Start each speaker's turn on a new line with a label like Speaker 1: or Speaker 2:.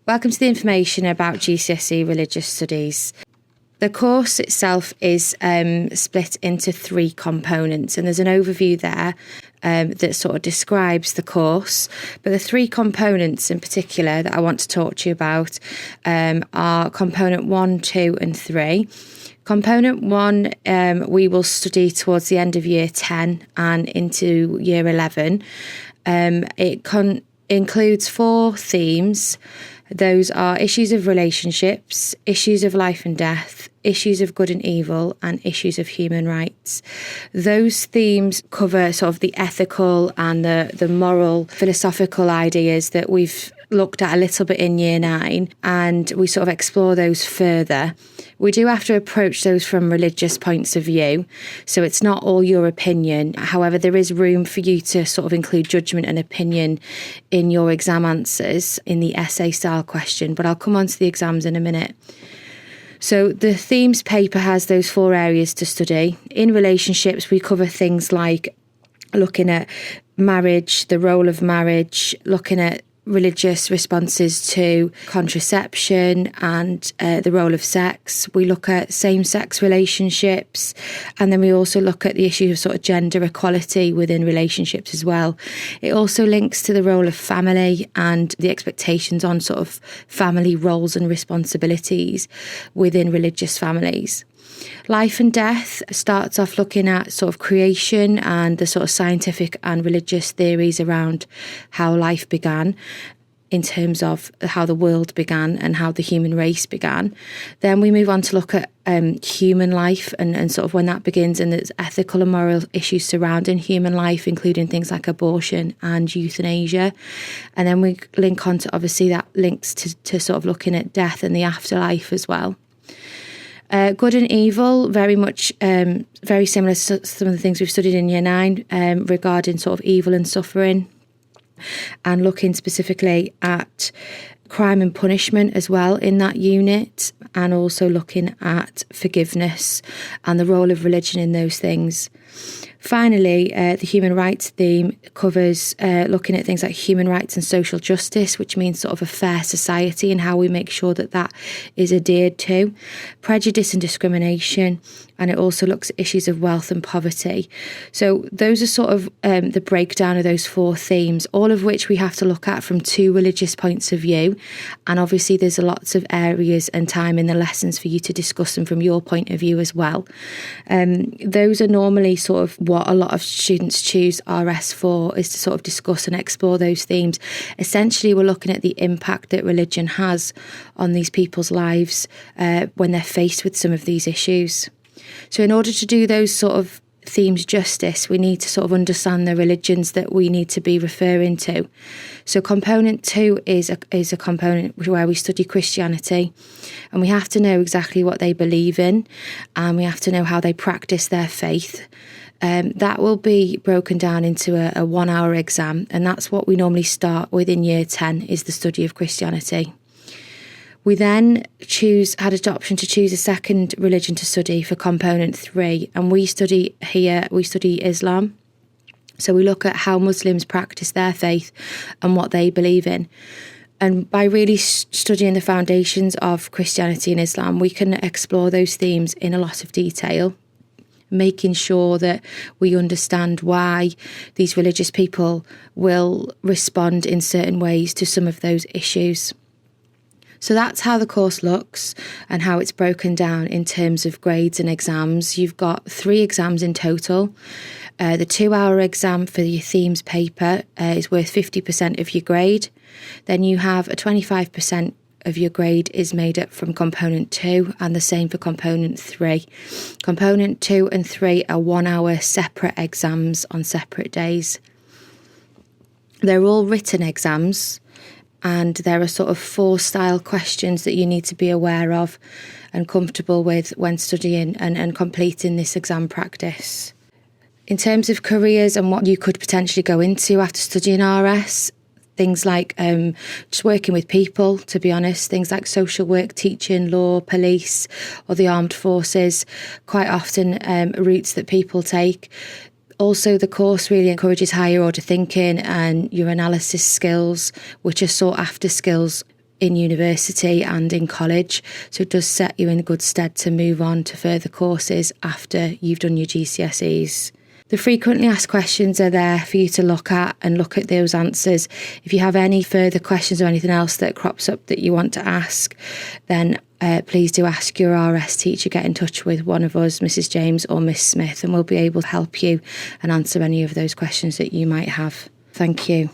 Speaker 1: Welcome to the information about GCSE Religious Studies. The course itself is split into 3 components, and there's an overview there that sort of describes the course. But the 3 components in particular that I want to talk to you about are component 1, 2 and 3. Component 1 we will study towards the end of year 10 and into year 11. It includes 4 themes. Those are issues of relationships, issues of life and death, issues of good and evil, and issues of human rights. Those themes cover sort of the ethical and the moral, philosophical ideas that we've looked at a little bit in year 9, and we sort of explore those further. We do have to approach those from religious points of view, so it's not all your opinion. However, there is room for you to sort of include judgment and opinion in your exam answers in the essay style question, but I'll come on to the exams in a minute. So the themes paper has those 4 areas to study. In relationships, we cover things like looking at marriage, the role of marriage, looking at religious responses to contraception and the role of sex. We look at same-sex relationships, and then we also look at the issue of sort of gender equality within relationships as well. It also links to the role of family and the expectations on sort of family roles and responsibilities within religious families. Life and death starts off looking at sort of creation and the sort of scientific and religious theories around how life began, in terms of how the world began and how the human race began. Then we move on to look at human life and sort of when that begins, and there's ethical and moral issues surrounding human life, including things like abortion and euthanasia. And then we link on to, obviously that links to sort of looking at death and the afterlife as well. Good and evil, very much very similar to some of the things we've studied in year 9 regarding sort of evil and suffering, and looking specifically at crime and punishment as well in that unit, and also looking at forgiveness and the role of religion in those things. Finally, the human rights theme covers looking at things like human rights and social justice, which means sort of a fair society and how we make sure that that is adhered to, prejudice and discrimination, and it also looks at issues of wealth and poverty. So those are sort of the breakdown of those 4 themes, all of which we have to look at from 2 religious points of view. And obviously there's lots of areas and time in the lessons for you to discuss them from your point of view as well. Those are normally sort of what a lot of students choose RS for, is to sort of discuss and explore those themes. Essentially, we're looking at the impact that religion has on these people's lives when they're faced with some of these issues. So in order to do those sort of themes justice, we need to sort of understand the religions that we need to be referring to. So component 2 is a component where we study Christianity, and we have to know exactly what they believe in, and we have to know how they practice their faith. That will be broken down into a 1-hour exam, and that's what we normally start with in year 10, is the study of Christianity. We then had an option to choose a second religion to study for component 3, and we study Islam. So we look at how Muslims practice their faith and what they believe in. And by really studying the foundations of Christianity and Islam, we can explore those themes in a lot of detail, making sure that we understand why these religious people will respond in certain ways to some of those issues. So that's how the course looks and how it's broken down in terms of grades and exams. You've got 3 exams in total. The 2-hour exam for your themes paper is worth 50% of your grade. Then you have a 25% of your grade is made up from component 2, and the same for component 3. Component 2 and 3 are 1-hour separate exams on separate days. They're all written exams, and there are sort of 4 style questions that you need to be aware of and comfortable with when studying and completing this exam practice. In terms of careers and what you could potentially go into after studying RS, things like just working with people, to be honest, things like social work, teaching, law, police, or the armed forces, quite often routes that people take. Also, the course really encourages higher order thinking and your analysis skills, which are sought after skills in university and in college, so it does set you in good stead to move on to further courses after you've done your GCSEs. The frequently asked questions are there for you to look at and look at those answers. If you have any further questions or anything else that crops up that you want to ask, then please do ask your RS teacher. Get in touch with one of us, Mrs. James or Miss Smith, and we'll be able to help you and answer any of those questions that you might have. Thank you.